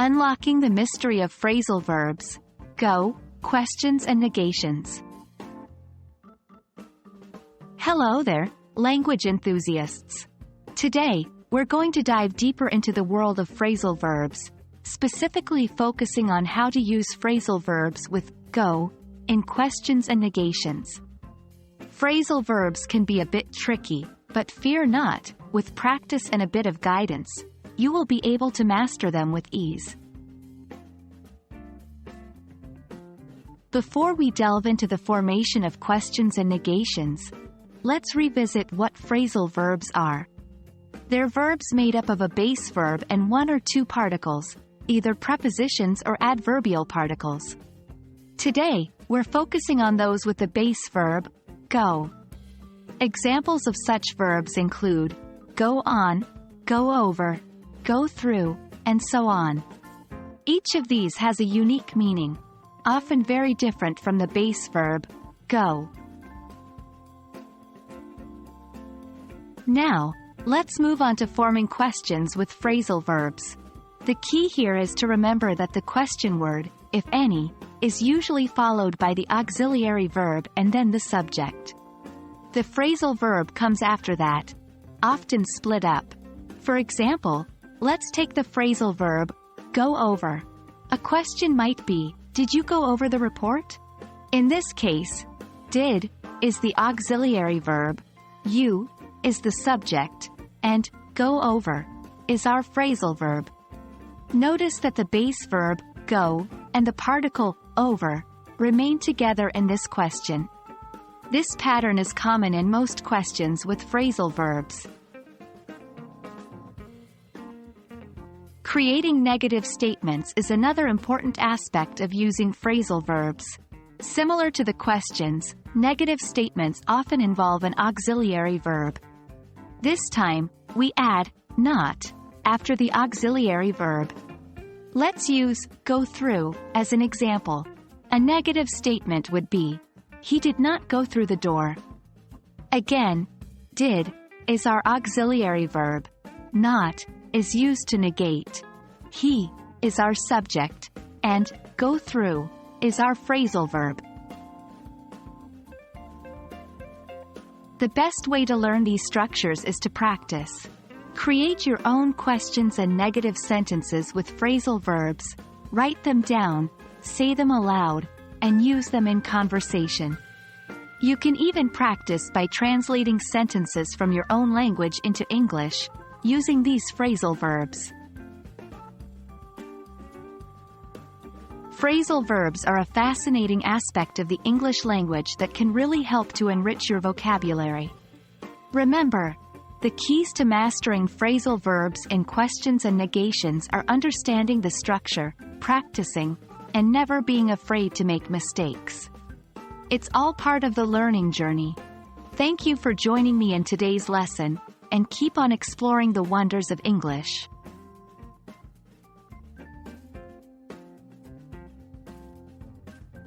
Unlocking the mystery of phrasal verbs. Go, questions and negations. Hello there, language enthusiasts. Today, we're going to dive deeper into the world of phrasal verbs, specifically focusing on how to use phrasal verbs with go in questions and negations. Phrasal verbs can be a bit tricky, but fear not, with practice and a bit of guidance, you will be able to master them with ease. Before we delve into the formation of questions and negations, let's revisit what phrasal verbs are. They're verbs made up of a base verb and one or two particles, either prepositions or adverbial particles. Today, we're focusing on those with the base verb, go. Examples of such verbs include go on, go over, go through, and so on. Each of these has a unique meaning, often very different from the base verb, go. Now, let's move on to forming questions with phrasal verbs. The key here is to remember that the question word, if any, is usually followed by the auxiliary verb and then the subject. The phrasal verb comes after that, often split up. For example, let's take the phrasal verb, go over. A question might be, did you go over the report? In this case, did is the auxiliary verb, you is the subject, and go over is our phrasal verb. Notice that the base verb, go, and the particle, over, remain together in this question. This pattern is common in most questions with phrasal verbs. Creating negative statements is another important aspect of using phrasal verbs. Similar to the questions, negative statements often involve an auxiliary verb. This time, we add not after the auxiliary verb. Let's use go through as an example. A negative statement would be, he did not go through the door. Again, did is our auxiliary verb. Not is used to negate. He is our subject, and go through is our phrasal verb. The best way to learn these structures is to practice. Create your own questions and negative sentences with phrasal verbs, write them down, say them aloud, and use them in conversation. You can even practice by translating sentences from your own language into English, using these phrasal verbs. Phrasal verbs are a fascinating aspect of the English language that can really help to enrich your vocabulary. Remember, the keys to mastering phrasal verbs in questions and negations are understanding the structure, practicing, and never being afraid to make mistakes. It's all part of the learning journey. Thank you for joining me in today's lesson, and keep on exploring the wonders of English.